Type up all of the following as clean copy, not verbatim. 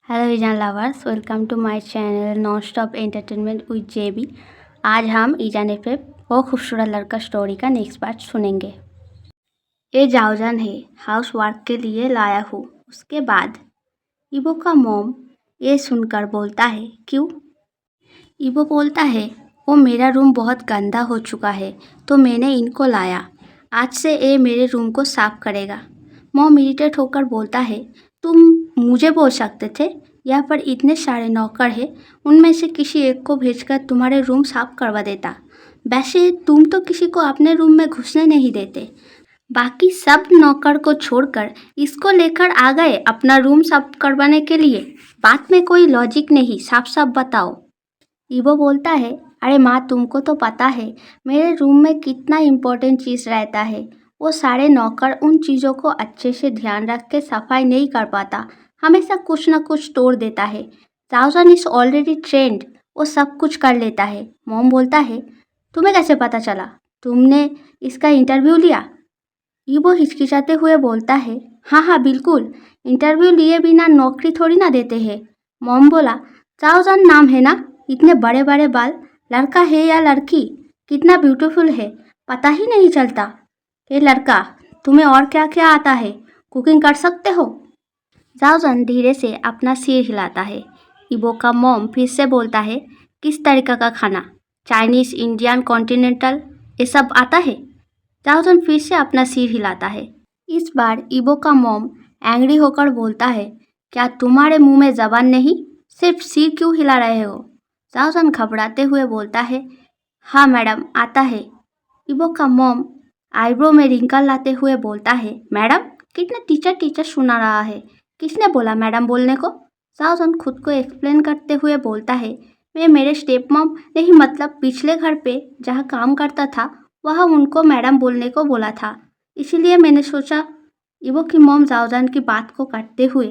Hello ईजान lovers, welcome to my channel non stop entertainment with JB. आज हम ईजान पे वो खूबसूरत लड़का स्टोरी का नेक्स्ट पार्ट सुनेंगे। ये जाओजान है, हाउस वर्क के लिए लाया हूँ। उसके बाद इबो का मॉम ये सुनकर बोलता है, क्यों? इबो बोलता है, वो मेरा रूम बहुत गंदा हो चुका है तो मैंने इनको लाया। आज से ये मेरे रूम को साफ करेगा। मॉम इरिटेट होकर बोलता है, तुम मुझे बोल सकते थे, यहाँ पर इतने सारे नौकर हैं, उनमें से किसी एक को भेजकर तुम्हारे रूम साफ करवा देता। वैसे तुम तो किसी को अपने रूम में घुसने नहीं देते। बाकी सब नौकर को छोड़कर इसको लेकर आ गए अपना रूम साफ करवाने के लिए। बात में कोई लॉजिक नहीं, साफ साफ बताओ। इबो बोलता है, अरे माँ, तुमको तो पता है मेरे रूम में कितना इम्पोर्टेंट चीज़ रहता है। वो सारे नौकर उन चीज़ों को अच्छे से ध्यान रख के सफाई नहीं कर पाता, हमेशा कुछ ना कुछ तोड़ देता है। थाउजेंड इज ऑलरेडी ट्रेंड, वो सब कुछ कर लेता है। मॉम बोलता है, तुम्हें कैसे पता चला? तुमने इसका इंटरव्यू लिया? इबो हिचकिचाते हुए बोलता है, हाँ हाँ बिल्कुल, इंटरव्यू लिए बिना नौकरी थोड़ी ना देते हैं। मॉम बोला, थाउजेंड नाम है ना, इतने बड़े बड़े बाल, लड़का है या लड़की, कितना ब्यूटीफुल है, पता ही नहीं चलता। ये लड़का, तुम्हें और क्या क्या आता है? कुकिंग कर सकते हो? जाओजन धीरे से अपना सिर हिलाता है। इबो का मॉम फिर से बोलता है, किस तरीका का खाना? चाइनीज, इंडियन, कॉन्टिनेंटल, ये सब आता है? जाओजन फिर से अपना सिर हिलाता है। इस बार इबो का मॉम एंग्री होकर बोलता है, क्या तुम्हारे मुंह में जबान नहीं? सिर्फ सिर क्यों हिला रहे हो? जाओजन घबराते हुए बोलता है, हाँ मैडम, आता है। इबो का मॉम आईब्रो में रिंकल लाते हुए बोलता है, मैडम, कितने टीचर टीचर सुना रहा है, किसने बोला मैडम बोलने को? जाओजन खुद को एक्सप्लेन करते हुए बोलता है, मैं मेरे स्टेप मॉम नहीं, मतलब पिछले घर पे जहाँ काम करता था वह उनको मैडम बोलने को बोला था, इसीलिए मैंने सोचा। इबो की मॉम जाओजान की बात को काटते हुए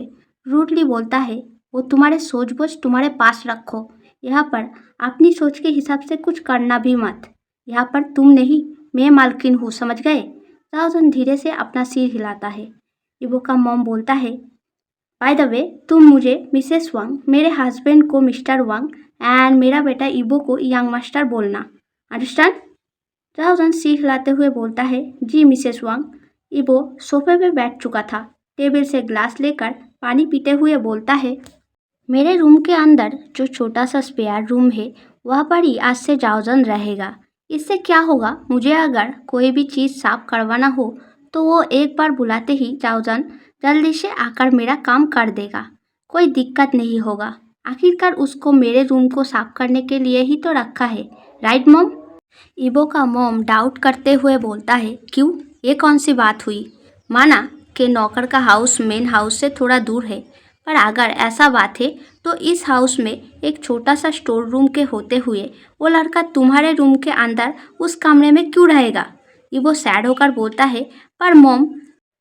रूडली बोलता है, वो तुम्हारे सोच बूझ तुम्हारे पास रखो, यहाँ पर अपनी सोच के हिसाब से कुछ करना भी मत। यहाँ पर तुम नहीं, मैं मालकिन हूँ, समझ गए? जाओजान धीरे से अपना सिर हिलाता है। इबो का मॉम बोलता है, बाय द वे, तुम मुझे मिसेस वांग, मेरे हस्बैंड को मिस्टर वांग एंड मेरा बेटा इबो को यंग मास्टर बोलना, अंडरस्टैंड? जाओजान सिर हिलाते हुए बोलता है, जी मिसेस वांग। इबो सोफे पे बैठ चुका था, टेबल से ग्लास लेकर पानी पीते हुए बोलता है, मेरे रूम के अंदर जो छोटा सा स्पेयर रूम है वहाँ पर ही आज से जाओजान रहेगा। इससे क्या होगा, मुझे अगर कोई भी चीज़ साफ करवाना हो तो वो एक बार बुलाते ही जाओजान जल्दी से आकर मेरा काम कर देगा, कोई दिक्कत नहीं होगा। आखिरकार उसको मेरे रूम को साफ करने के लिए ही तो रखा है, राइट मॉम? इबो का मॉम डाउट करते हुए बोलता है, क्यों, ये कौन सी बात हुई? माना कि नौकर का हाउस मेन हाउस से थोड़ा दूर है, पर अगर ऐसा बात है तो इस हाउस में एक छोटा सा स्टोर रूम के होते हुए वो लड़का तुम्हारे रूम के अंदर उस कमरे में क्यों रहेगा? इबो सैड होकर बोलता है, पर मॉम।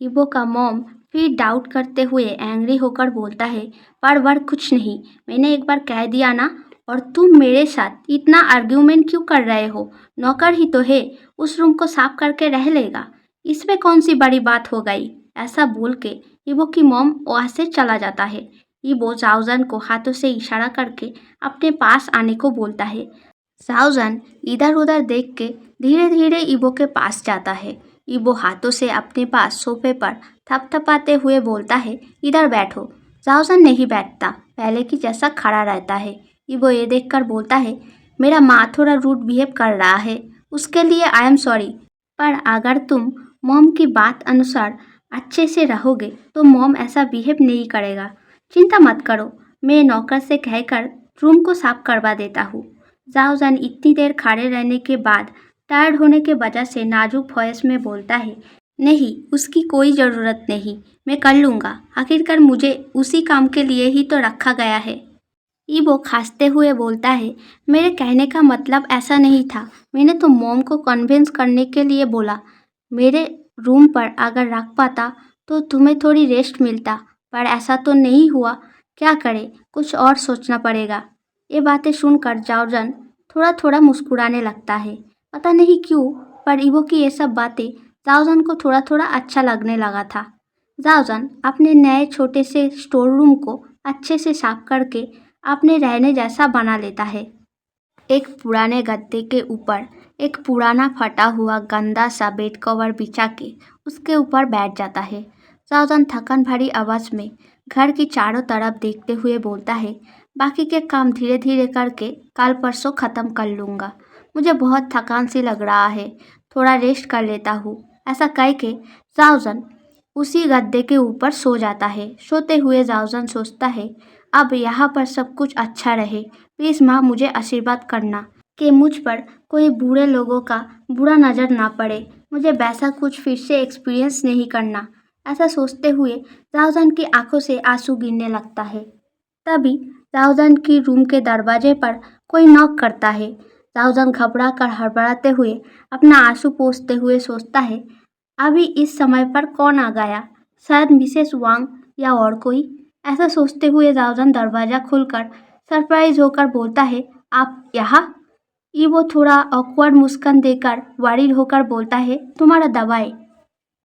इबो का मॉम फिर डाउट करते हुए एंग्री होकर बोलता है, पर कुछ नहीं, मैंने एक बार कह दिया ना, और तुम मेरे साथ इतना आर्ग्यूमेंट क्यों कर रहे हो? नौकर ही तो है, उस रूम को साफ करके रह लेगा, इसमें कौन सी बड़ी बात हो गई? ऐसा बोल के इबो की मॉम वहाँ से चला जाता है। इबो जाओजान को हाथों से इशारा करके अपने पास आने को बोलता है। जाओजान इधर उधर देख के धीरे धीरे इबो के पास जाता है। इबो हाथों से अपने पास सोफे पर थपथपाते हुए बोलता है, इधर बैठो। जाओजान नहीं बैठता, पहले की जैसा खड़ा रहता है। इबो ये देखकर बोलता है, मेरा माँ थोड़ा रूड बिहेव कर रहा है, उसके लिए आई एम सॉरी, पर अगर तुम मॉम की बात अनुसार अच्छे से रहोगे तो मॉम ऐसा बिहेव नहीं करेगा। चिंता मत करो, मैं नौकर से कहकर रूम को साफ करवा देता हूँ। जाओजान इतनी देर खड़े रहने के बाद टायर्ड होने के वजह से नाजुक वॉइस में बोलता है, नहीं, उसकी कोई ज़रूरत नहीं, मैं कर लूँगा, आखिरकार मुझे उसी काम के लिए ही तो रखा गया है। इबो खांसते हुए बोलता है, मेरे कहने का मतलब ऐसा नहीं था, मैंने तो मॉम को कन्विंस करने के लिए बोला। मेरे रूम पर अगर रख पाता तो तुम्हें थोड़ी रेस्ट मिलता, पर ऐसा तो नहीं हुआ, क्या करे, कुछ और सोचना पड़ेगा। ये बातें सुनकर जाओजान थोड़ा थोड़ा मुस्कुराने लगता है, पता नहीं क्यों, पर इबो की ये सब बातें जाओजान को थोड़ा थोड़ा अच्छा लगने लगा था। जाओजान अपने नए छोटे से स्टोर रूम को अच्छे से साफ करके अपने रहने जैसा बना लेता है। एक पुराने गद्दे के ऊपर एक पुराना फटा हुआ गंदा सा बेड कवर बिछा के उसके ऊपर बैठ जाता है। जाओजान थकन भरी आवाज में घर की चारों तरफ देखते हुए बोलता है, बाकी के काम धीरे धीरे करके कल परसों ख़त्म कर लूँगा। मुझे बहुत थकान सी लग रहा है, थोड़ा रेस्ट कर लेता हूँ। ऐसा कह के जाओजान उसी गद्दे के ऊपर सो जाता है। सोते हुए जाओजान सोचता है, अब यहाँ पर सब कुछ अच्छा रहे। प्लीज़ माँ मुझे आशीर्वाद करना कि मुझ पर कोई बुरे लोगों का बुरा नज़र ना पड़े। मुझे वैसा कुछ फिर से एक्सपीरियंस नहीं करना। ऐसा सोचते हुए जाओजान की आंखों से आंसू गिरने लगता है। तभी जाओजान की रूम के दरवाजे पर कोई नॉक करता है। जाओजान घबरा कर हड़बड़ाते हुए अपना आंसू पोंछते हुए सोचता है, अभी इस समय पर कौन आ गया? शायद मिसेस वांग या और कोई। ऐसा सोचते हुए जाओजान दरवाज़ा खोलकर सरप्राइज होकर बोलता है, आप यहाँ? वो थोड़ा ऑकवर्ड मुस्कान देकर वरीड होकर बोलता है, तुम्हारा दवाई।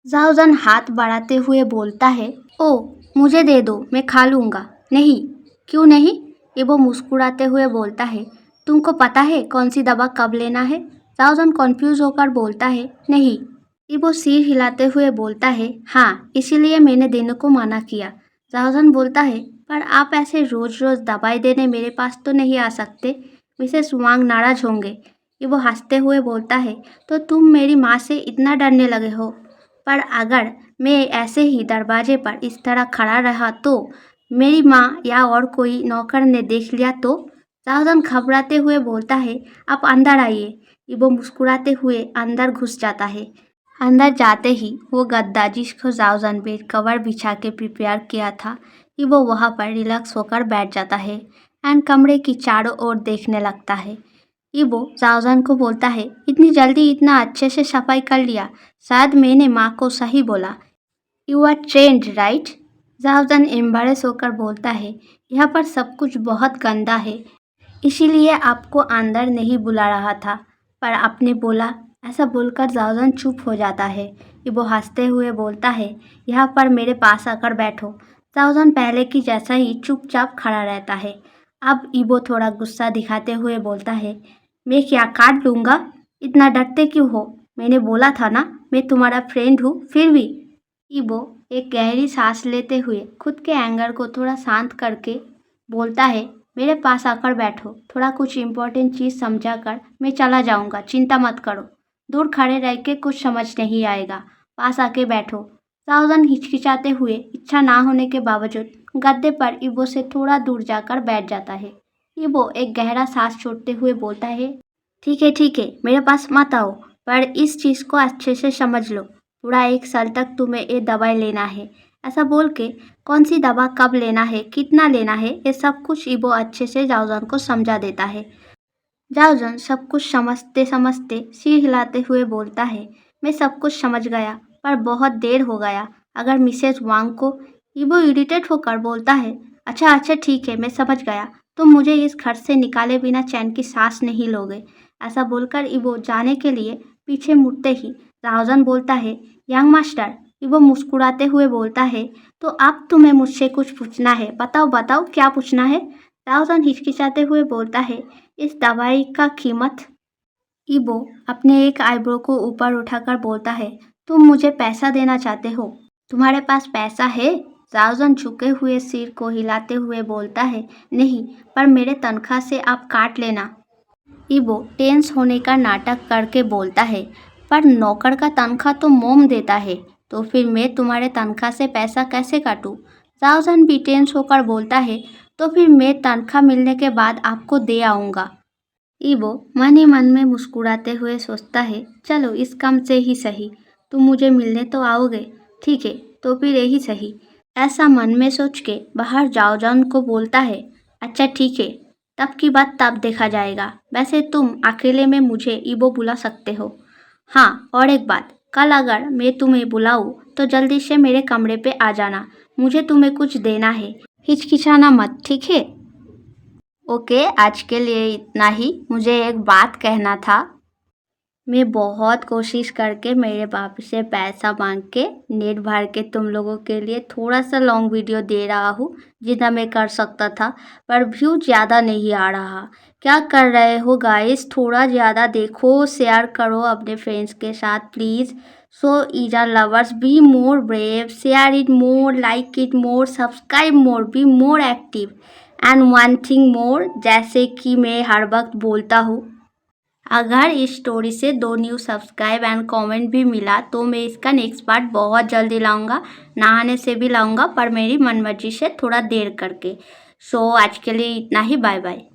जाओजान हाथ बढ़ाते हुए बोलता है, ओ मुझे दे दो, मैं खा लूँगा। नहीं। क्यों नहीं? वो मुस्कुराते हुए बोलता है, तुमको पता है कौन सी दवा कब लेना है? जाओजान कन्फ्यूज होकर बोलता है, नहीं। वो सिर हिलाते हुए बोलता है, हाँ इसीलिए मैंने देने को मना किया। जाओजान बोलता है, पर आप ऐसे रोज रोज दवाई देने मेरे पास तो नहीं आ सकते, मिसेस वांग नाराज होंगे। वो हंसते हुए बोलता है, तो तुम मेरी माँ से इतना डरने लगे हो? पर अगर मैं ऐसे ही दरवाजे पर इस तरह खड़ा रहा तो मेरी माँ या और कोई नौकर ने देख लिया तो? जाओजान घबराते हुए बोलता है, आप अंदर आइए। वो मुस्कुराते हुए अंदर घुस जाता है। अंदर जाते ही वो गद्दा जिसको जाओजान बेड कवर बिछा के प्रिपेयर किया था, वो वहाँ पर रिलैक्स होकर बैठ जाता है एंड कमरे की चारों ओर देखने लगता है। वो जाओजान को बोलता है, इतनी जल्दी इतना अच्छे से सफाई कर लिया, शायद मैंने माँ को सही बोला। You are trained right? जाओजान एम्बारेस होकर बोलता है, यहाँ पर सब कुछ बहुत गंदा है, इसीलिए आपको अंदर नहीं बुला रहा था। पर आपने बोला। ऐसा बोलकर जाओजान चुप हो जाता है। वो हंसते हुए बोलता है, यहाँ पर मेरे पास आकर बैठो। जाओजान पहले की जैसा ही चुपचाप खड़ा रहता है। अब इबो थोड़ा गुस्सा दिखाते हुए बोलता है, मैं क्या काट लूँगा? इतना डरते क्यों हो? मैंने बोला था ना मैं तुम्हारा फ्रेंड हूँ, फिर भी। इबो एक गहरी सांस लेते हुए खुद के एंगर को थोड़ा शांत करके बोलता है, मेरे पास आकर बैठो, थोड़ा कुछ इम्पोर्टेंट चीज़ समझा कर मैं चला जाऊँगा, चिंता मत करो। दूर खड़े रह के कुछ समझ नहीं आएगा, पास आके बैठो। जाओजान हिचकिचाते हुए इच्छा ना होने के बावजूद गद्दे पर इबो से थोड़ा दूर जाकर बैठ जाता है। इबो एक गहरा सांस छोड़ते हुए बोलता है, ठीक है मेरे पास मत आओ, पर इस चीज़ को अच्छे से समझ लो। पूरा 1 साल तक तुम्हें ये दवाई लेना है। ऐसा बोल के कौन सी दवा कब लेना है, कितना लेना है, ये सब कुछ इबो अच्छे से जाओजान को समझा देता है। जाओजान सब कुछ समझते समझते सिर हिलाते हुए बोलता है, मैं सब कुछ समझ गया, पर बहुत देर हो गया। अगर मिसेस वांग को। इबो इरिटेट होकर बोलता है, अच्छा ठीक है मैं समझ गया, तुम मुझे इस घर से निकाले बिना चैन की सांस नहीं लोगे। ऐसा बोलकर इबो जाने के लिए पीछे मुड़ते ही जाओजान बोलता है, यंग मास्टर। इबो मुस्कुराते हुए बोलता है, तो अब तुम्हें मुझसे कुछ पूछना है, बताओ बताओ क्या पूछना है? जाओजान हिचकिचाते हुए बोलता है, इस दवाई का कीमत? इबो अपने एक आईब्रो को ऊपर उठाकर बोलता है, तुम मुझे पैसा देना चाहते हो? तुम्हारे पास पैसा है? जाओजान झुके हुए सिर को हिलाते हुए बोलता है, नहीं, पर मेरे तनख्वाह से आप काट लेना। इबो टेंस होने का नाटक करके बोलता है, पर नौकर का तनख्वाह तो मोम देता है, तो फिर मैं तुम्हारे तनख्वाह से पैसा कैसे काटूं? जाओजान भी टेंस होकर बोलता है, तो फिर मैं तनख्वाह मिलने के बाद आपको दे आऊँगा। इबो मन ही मन में मुस्कुराते हुए सोचता है, चलो इस काम से ही सही, तुम मुझे मिलने तो आओगे, ठीक है तो फिर यही सही। ऐसा मन में सोच के बाहर जाओजान को बोलता है, अच्छा ठीक है, तब की बात तब देखा जाएगा। वैसे तुम अकेले में मुझे इबो बुला सकते हो। हाँ और एक बात, कल अगर मैं तुम्हें बुलाऊँ तो जल्दी से मेरे कमरे पे आ जाना, मुझे तुम्हें कुछ देना है, हिचकिचाना मत, ठीक है? ओके, आज के लिए इतना ही। मुझे एक बात कहना था। मैं बहुत कोशिश करके मेरे पापा से पैसा मांग के नेट भर के तुम लोगों के लिए थोड़ा सा लॉन्ग वीडियो दे रहा हूँ, जितना मैं कर सकता था, पर व्यू ज़्यादा नहीं आ रहा। क्या कर रहे हो गाइस, थोड़ा ज़्यादा देखो, शेयर करो अपने फ्रेंड्स के साथ प्लीज़। सो ईजा lovers, be more brave, share it more, like it more, subscribe more, be more active and one thing more, जैसे कि मैं हर वक्त बोलता हूँ, अगर इस स्टोरी से 2 न्यू सब्सक्राइब एंड कमेंट भी मिला तो मैं इसका नेक्स्ट पार्ट बहुत जल्दी लाऊंगा, नहाने से भी लाऊंगा, पर मेरी मनमर्जी से थोड़ा देर करके। सो आज के लिए इतना ही, बाय बाय।